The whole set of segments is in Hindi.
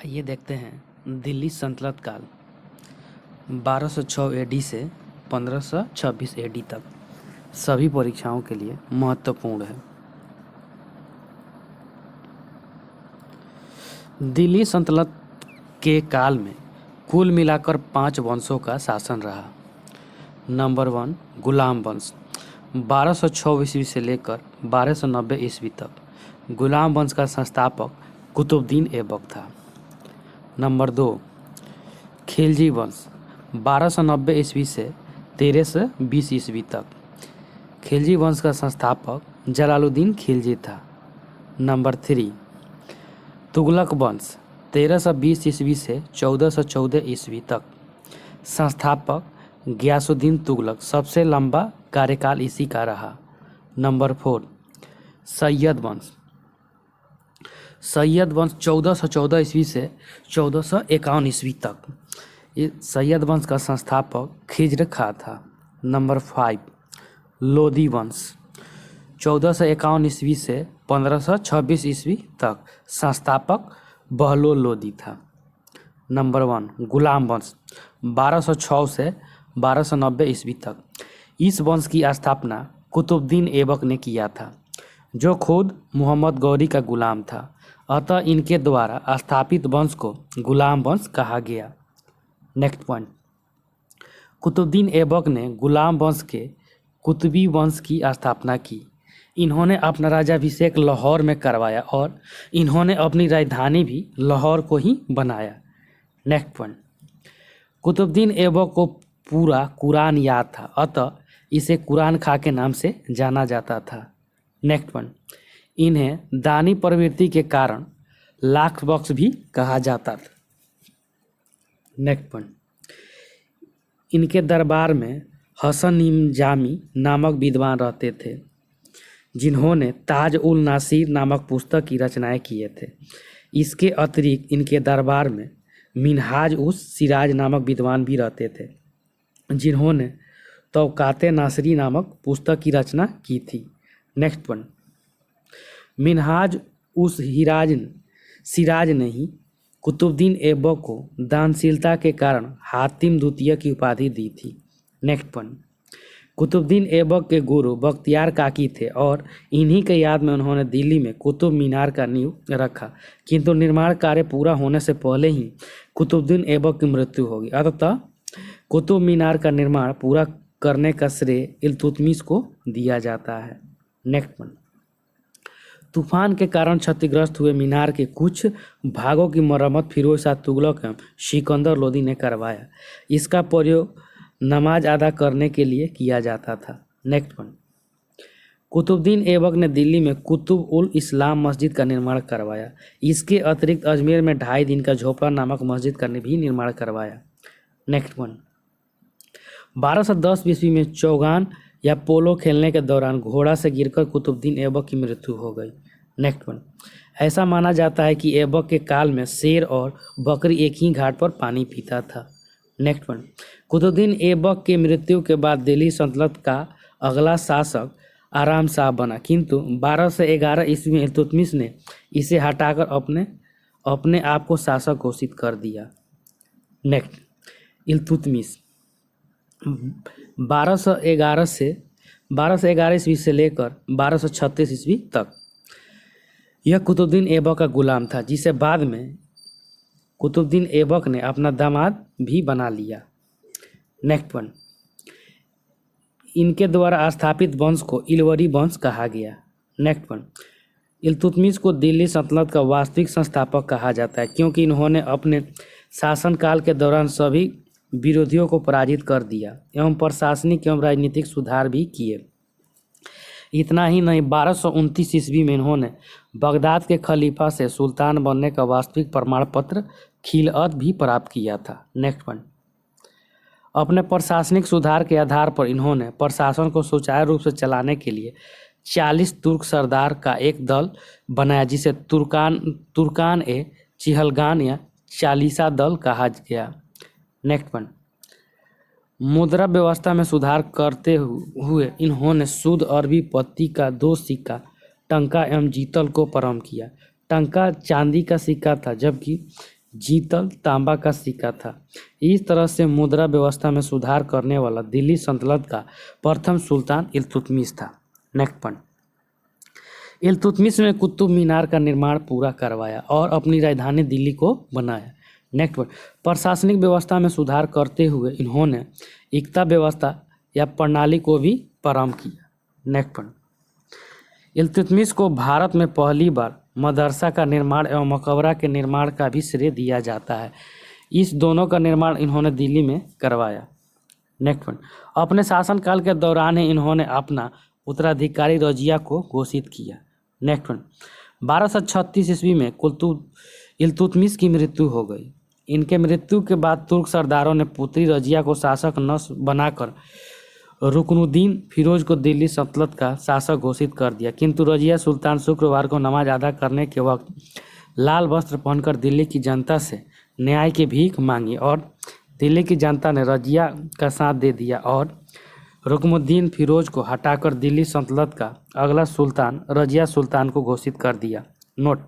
आइए देखते हैं दिल्ली सल्तनत काल 1206 एडी से 1526 एडी तक सभी परीक्षाओं के लिए महत्वपूर्ण है। दिल्ली सल्तनत के काल में कुल मिलाकर 5 वंशों का शासन रहा। नंबर 1 गुलाम वंश 1206 ईस्वी से लेकर 1290 ईस्वी तक गुलाम वंश का संस्थापक कुतुबुद्दीन ऐबक था। नंबर 2 खिलजी वंश 1290 ईस्वी से 1320 ईस्वी तक खिलजी वंश का संस्थापक जलालुद्दीन खिलजी था। नंबर 3 तुगलक वंश 1320 ईस्वी से 1414 ईस्वी तक संस्थापक गियासुद्दीन तुगलक, सबसे लंबा कार्यकाल इसी का रहा। नंबर 4 सैयद वंश 1414 ईस्वी से 1451 ईस्वी तक सैयद वंश का संस्थापक खिज्र खां था। नंबर 5 लोदी वंश 1451 ईस्वी से 1526 ईस्वी तक संस्थापक बहलोल लोदी था। नंबर 1 गुलाम वंश 1206 से 1290 ईस्वी तक इस वंश की स्थापना कुतुबुद्दीन ऐबक ने किया था, जो खुद मोहम्मद गौरी का गुलाम था। अतः इनके द्वारा स्थापित वंश को गुलाम वंश कहा गया। नेक्स्ट पॉइंट, कुतुबुद्दीन ऐबक ने गुलाम वंश के कुतुबी वंश की स्थापना की। इन्होंने अपना राज्याभिषेक लाहौर में करवाया और इन्होंने अपनी राजधानी भी लाहौर को ही बनाया। नेक्स्ट पॉइंट, कुतुबुद्दीन ऐबक को पूरा कुरान याद था, अतः इसे कुरान खां के नाम से जाना जाता था। नेक्स्ट पॉइंट, इन्हें दानी प्रवृत्ति के कारण लाख बख्श भी कहा जाता था। नेक्स्ट पॉइंट, इनके दरबार में हसन निजामी नामक विद्वान रहते थे, जिन्होंने ताज उल नासिर नामक पुस्तक की रचनाएं किए थे। इसके अतिरिक्त इनके दरबार में मिनहाज उस सिराज नामक विद्वान भी रहते थे, जिन्होंने तौकाते नासरी नामक पुस्तक की रचना की थी। नेक्स्ट पॉइंट, मिनहाज उस सिराज ने ही कुतुबुद्दीन ऐबक को दानशीलता के कारण हातिम द्वितीय की उपाधि दी थी। नेक्स्ट पॉइंट, कुतुबुद्दीन ऐबक के गुरु बख्तियार काकी थे और इन्हीं के याद में उन्होंने दिल्ली में कुतुब मीनार का नींव रखा, किंतु निर्माण कार्य पूरा होने से पहले ही कुतुबुद्दीन ऐबक की मृत्यु होगी। अतः कुतुब मीनार का निर्माण पूरा करने का श्रेय इल्तुतमिश को दिया जाता है। नेक्स्ट पॉइंट, तूफान के कारण क्षतिग्रस्त हुए मीनार के कुछ भागों की मरम्मत फिरोज शाह तुगलक एवं सिकंदर लोदी ने करवाया। इसका प्रयोग नमाज अदा करने के लिए किया जाता था। नेक्स्ट पॉइंट, कुतुबुद्दीन ऐबक ने दिल्ली में कुतुब उल इस्लाम मस्जिद का निर्माण करवाया। इसके अतिरिक्त अजमेर में 2.5 दिन का झोपड़ा नामक मस्जिद का भी निर्माण करवाया। नेक्स्ट पॉइंट, 1210 ईस्वी में चौगान या पोलो खेलने के दौरान घोड़ा से गिरकर कुतुबुद्दीन ऐबक की मृत्यु हो गई। नेक्स्ट पॉइंट, ऐसा माना जाता है कि ऐबक के काल में शेर और बकरी एक ही घाट पर पानी पीता था। नेक्स्ट पॉइंट, कुतुबुद्दीन ऐबक की मृत्यु के बाद दिल्ली सल्तनत का अगला शासक आराम शाह बना, किंतु 1211 ईस्वी में इल्तुतमिश ने इसे हटाकर अपने आप को शासक घोषित कर दिया। नेक्स्ट, इल्तुतमिश 1211 ईस्वी से लेकर 1236 ईस्वी तक यह कुतुबुद्दीन ऐबक का गुलाम था, जिसे बाद में कुतुबुद्दीन ऐबक ने अपना दामाद भी बना लिया। नेक्स्ट पॉइंट, इनके द्वारा स्थापित वंश को इलवरी वंश कहा गया। नेक्स्ट पॉइंट, इल्तुतमिश को दिल्ली सल्तनत का वास्तविक संस्थापक कहा जाता है, क्योंकि इन्होंने अपने शासनकाल के दौरान सभी विरोधियों को पराजित कर दिया एवं प्रशासनिक एवं राजनीतिक सुधार भी किए। इतना ही नहीं, 1229 ईस्वी में इन्होंने बगदाद के खलीफा से सुल्तान बनने का वास्तविक प्रमाण पत्र खिलअत भी प्राप्त किया था। नेक्स्ट पॉइंट, अपने प्रशासनिक सुधार के आधार पर इन्होंने प्रशासन को सुचारू रूप से चलाने के लिए 40 तुर्क सरदार का एक दल बनाया, जिसे तुर्कान ए चिहलगान या चालीसा दल कहा गया। नेक्स्ट पॉइंट, मुद्रा व्यवस्था में सुधार करते हुए इन्होंने शुद्ध अरबी पत्ती का 2 सिक्का टंका एवं जीतल को प्रारंभ किया। टंका चांदी का सिक्का था, जबकि जीतल तांबा का सिक्का था। इस तरह से मुद्रा व्यवस्था में सुधार करने वाला दिल्ली सल्तनत का प्रथम सुल्तान इल्तुतमिश था। नेक्स्ट पॉइंट, इल्तुतमिश ने कुतुब मीनार का निर्माण पूरा करवाया और अपनी राजधानी दिल्ली को बनाया। नेक्स्ट पॉइंट, प्रशासनिक व्यवस्था में सुधार करते हुए इन्होंने इक्ता व्यवस्था या प्रणाली को भी प्रारंभ किया। नेक्स्ट पॉइंट, इल्तुतमिश को भारत में पहली बार मदरसा का निर्माण एवं मकबरा के निर्माण का भी श्रेय दिया जाता है। इस दोनों का निर्माण इन्होंने दिल्ली में करवाया। नेक्स्ट पॉइंट, अपने शासनकाल के दौरान ही इन्होंने अपना उत्तराधिकारी रजिया को घोषित किया। नेक्स्ट पॉइंट, 1236 ईस्वी में इल्तुतमिश की मृत्यु हो गई। इनके मृत्यु के बाद तुर्क सरदारों ने पुत्री रजिया को शासक न बनाकर रुकनुद्दीन फिरोज को दिल्ली सल्तनत का शासक घोषित कर दिया, किंतु रजिया सुल्तान शुक्रवार को नमाज अदा करने के वक्त लाल वस्त्र पहनकर दिल्ली की जनता से न्याय की भीख मांगी और दिल्ली की जनता ने रजिया का साथ दे दिया और रुकनुद्दीन फिरोज को हटाकर दिल्ली सल्तनत का अगला सुल्तान रजिया सुल्तान को घोषित कर दिया। नोट,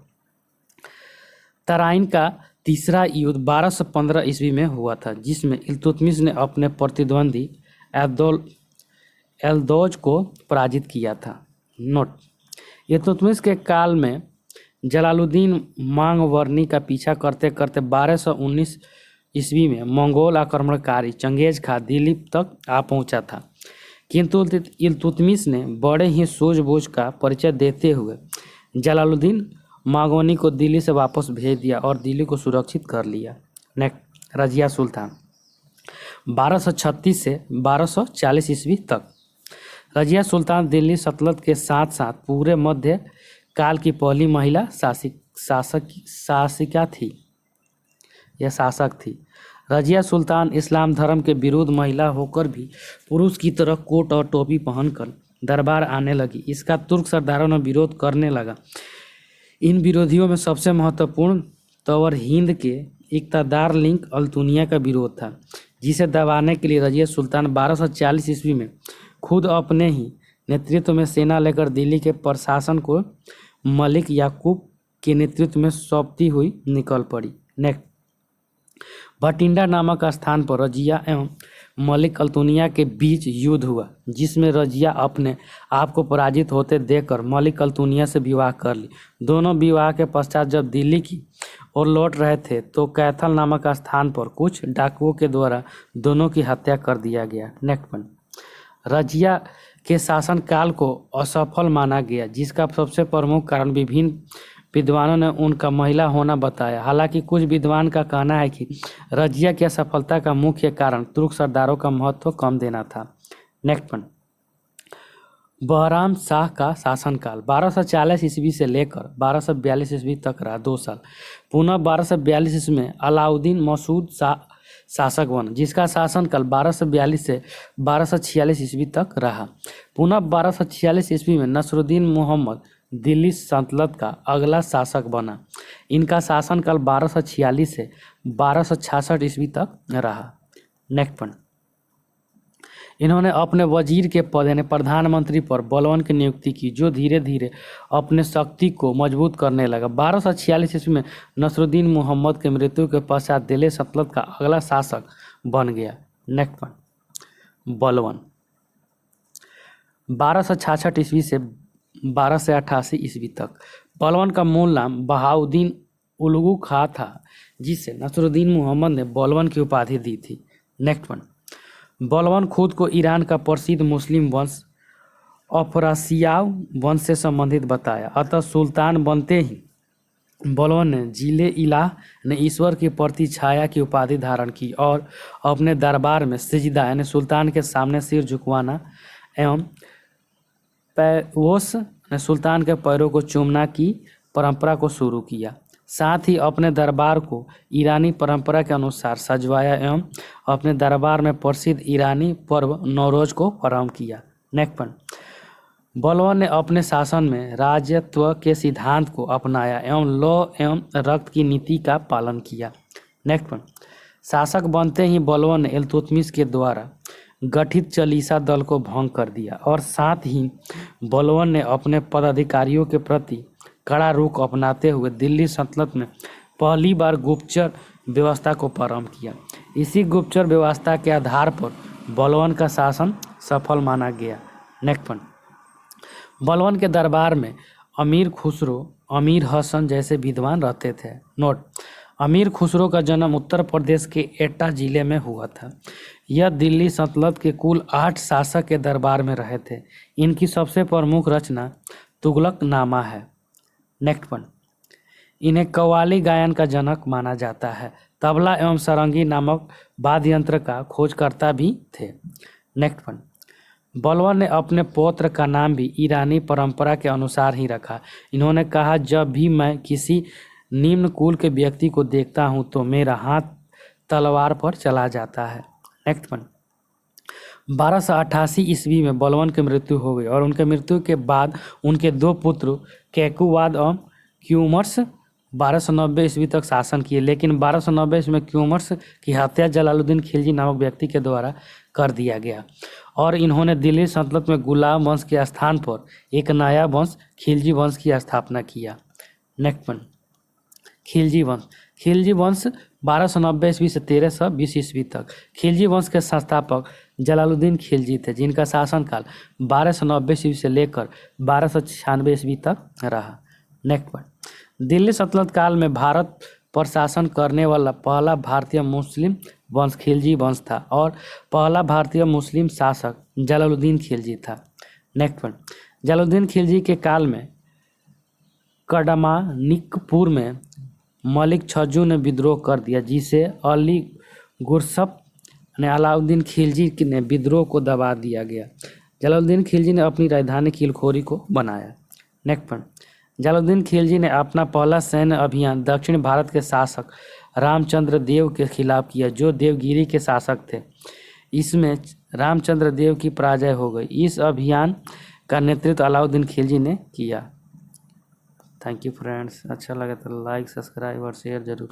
तराइन का तीसरा युद्ध 1215 ईस्वी में हुआ था, जिसमें इल्तुतमिश ने अपने प्रतिद्वंदी एल्दौज को पराजित किया था। नोट, इल्तुतमिश के काल में जलालुद्दीन मांगवर्नी का पीछा करते करते 1219 ईस्वी में मंगोल आक्रमणकारी चंगेज खां दिल्ली तक आ पहुंचा था, किंतु इल्तुतमिश ने बड़े ही सूझबूझ का परिचय देते हुए जलालुद्दीन मांगवर्नी को दिल्ली से वापस भेज दिया और दिल्ली को सुरक्षित कर लिया। नेक्स्ट, रजिया सुल्तान 1236 से 1240 ईस्वी तक। रजिया सुल्तान दिल्ली सल्तनत के साथ साथ पूरे मध्य काल की पहली महिला शासक थी। रजिया सुल्तान इस्लाम धर्म के विरुद्ध महिला होकर भी पुरुष की तरह कोट और टोपी पहनकर दरबार आने लगी। इसका तुर्क सरदारों ने विरोध करने लगा। इन विरोधियों में सबसे महत्वपूर्ण तवर हिंद के इक़्तिदार लिंक अल्तुनिया का विरोध था, जिसे दबाने के लिए रजिया सुल्तान 1240 ईस्वी में खुद अपने ही नेतृत्व में सेना लेकर दिल्ली के प्रशासन को मलिक याकूब के नेतृत्व में सौंपती हुई निकल पड़ी। नेक्स्ट, भटिंडा नामक स्थान पर रजिया एवं मलिक अल्तुनिया के बीच युद्ध हुआ, जिसमें रजिया अपने आप को पराजित होते देखकर मलिक अल्तुनिया से विवाह कर ली। दोनों विवाह के पश्चात जब दिल्ली की ओर लौट रहे थे तो कैथल नामक स्थान पर कुछ डाकुओं के द्वारा दोनों की हत्या कर दिया गया। नेक्स्ट पॉइंट, रजिया के शासनकाल को असफल माना गया, जिसका सबसे प्रमुख कारण विभिन्न विद्वानों ने उनका महिला होना बताया। हालांकि कुछ विद्वान का कहना है कि रजिया की असफलता का मुख्य कारण तुर्क सरदारों का महत्व कम देना था। नेक्स्ट पॉइंट, बहराम शाह का शासनकाल 1240 ईस्वी से लेकर 1242 ईस्वी तक रहा, 2 साल। पुनः 1242 ईस्वी में अलाउद्दीन मसूद शासक बना, जिसका शासनकाल 1242 से 1246 ईस्वी तक रहा। पुनः 1246 ईस्वी में नसरुद्दीन मोहम्मद दिल्ली सल्तनत का अगला शासक बना। इनका शासनकाल 1246 से 1266 ईस्वी तक रहा। नेक्स्ट पॉइंट, इन्होंने अपने वजीर के पद यानी प्रधानमंत्री पर बलवन की नियुक्ति की, जो धीरे धीरे अपने शक्ति को मजबूत करने लगा। 1246 ईस्वी में नसरुद्दीन मोहम्मद के मृत्यु के पश्चात दिल्ली सल्तनत का अगला शासक बन गया। नेक्स्ट पॉइंट, बलवन 1266 ईस्वी से 1288 ईस्वी तक। बलवन का मूल नाम बहाउद्दीन उलगू खां था, जिसे नसरुद्दीन मोहम्मद ने बलवन की उपाधि दी थी। नेक्स्ट पॉइंट, बलवन खुद को ईरान का प्रसिद्ध मुस्लिम वंश अफरासियाव वंश से संबंधित बताया। अतः सुल्तान बनते ही बलवन ने जिले इलाह ने ईश्वर के प्रति छाया की उपाधि धारण की और अपने दरबार में सिजदा यानी सुल्तान के सामने सिर झुकवाना एवं पैवोस ने सुल्तान के पैरों को चूमना की परंपरा को शुरू किया। साथ ही अपने दरबार को ईरानी परंपरा के अनुसार सजवाया एवं अपने दरबार में प्रसिद्ध ईरानी पर्व नौरोज को प्रारंभ किया। नेक्स्ट पॉइंट, बलवन ने अपने शासन में राजत्व के सिद्धांत को अपनाया एवं लौ एवं रक्त की नीति का पालन किया। नेक्स्ट पॉइंट, शासक बनते ही बलवन ने इल्तुतमिश के द्वारा गठित चालीसा दल को भंग कर दिया और साथ ही बलवन ने अपने पदाधिकारियों के प्रति कड़ा रुख अपनाते हुए दिल्ली सल्तनत में पहली बार गुप्तचर व्यवस्था को प्रारंभ किया। इसी गुप्तचर व्यवस्था के आधार पर बलबन का शासन सफल माना गया। नेक्स्ट पॉइंट, बलबन के दरबार में अमीर खुसरो, अमीर हसन जैसे विद्वान रहते थे। नोट, अमीर खुसरो का जन्म उत्तर प्रदेश के एटा जिले में हुआ था। यह दिल्ली सल्तनत के कुल 8 शासक के दरबार में रहे थे। इनकी सबसे प्रमुख रचना तुगलकनामा है। नेक्स्ट पॉइंट, इन्हें कव्वाली गायन का जनक माना जाता है। तबला एवं सारंगी नामक वाद्य यंत्र का खोजकर्ता भी थे। नेक्स्ट पॉइंट, बलबन ने अपने पौत्र का नाम भी ईरानी परंपरा के अनुसार ही रखा। इन्होंने कहा, जब भी मैं किसी निम्न कुल के व्यक्ति को देखता हूँ तो मेरा हाथ तलवार पर चला जाता है। नेक्स्ट पॉइंट, 1288 ईस्वी में बलबन की मृत्यु हो गई और उनके मृत्यु के बाद उनके 2 पुत्र कैकुवाद एवं क्यूमर्स 1290 ईस्वी तक शासन किए, लेकिन 1290 ईस्वी में क्यूमर्स की हत्या जलालुद्दीन खिलजी नामक व्यक्ति के द्वारा कर दिया गया और इन्होंने दिल्ली सल्तनत में गुलाम वंश के स्थान पर एक नया वंश खिलजी वंश की स्थापना किया। नेक्स्ट पॉइंट, खिलजी वंश। खिलजी वंश 1290 ईस्वी से 1320 ईस्वी तक। खिलजी वंश के संस्थापक जलालुद्दीन खिलजी थे, जिनका शासनकाल 1290 ईस्वी से लेकर 1296 ईस्वी तक रहा। नेक्स्ट पॉइंट, दिल्ली सल्तनत काल में भारत पर शासन करने वाला पहला भारतीय मुस्लिम वंश खिलजी वंश था और पहला भारतीय मुस्लिम शासक जलालुद्दीन खिलजी था। नेक्स्ट पॉइंट, जलालुद्दीन खिलजी के काल में कडामानिकपुर में मलिक छज्जू ने विद्रोह कर दिया, जिसे अली गुरसप ने अलाउद्दीन खिलजी ने विद्रोह को दबा दिया गया। जलालुद्दीन खिलजी ने अपनी राजधानी किलखोरी को बनाया। नेक्स्ट पॉइंट, जलालुद्दीन खिलजी ने अपना पहला सैन्य अभियान दक्षिण भारत के शासक रामचंद्र देव के खिलाफ किया, जो देवगिरी के शासक थे। इसमें रामचंद्र देव की पराजय हो गई। इस अभियान का नेतृत्व अलाउद्दीन खिलजी ने किया। थैंक यू फ्रेंड्स, अच्छा लगे तो लाइक, सब्सक्राइब और शेयर जरूर।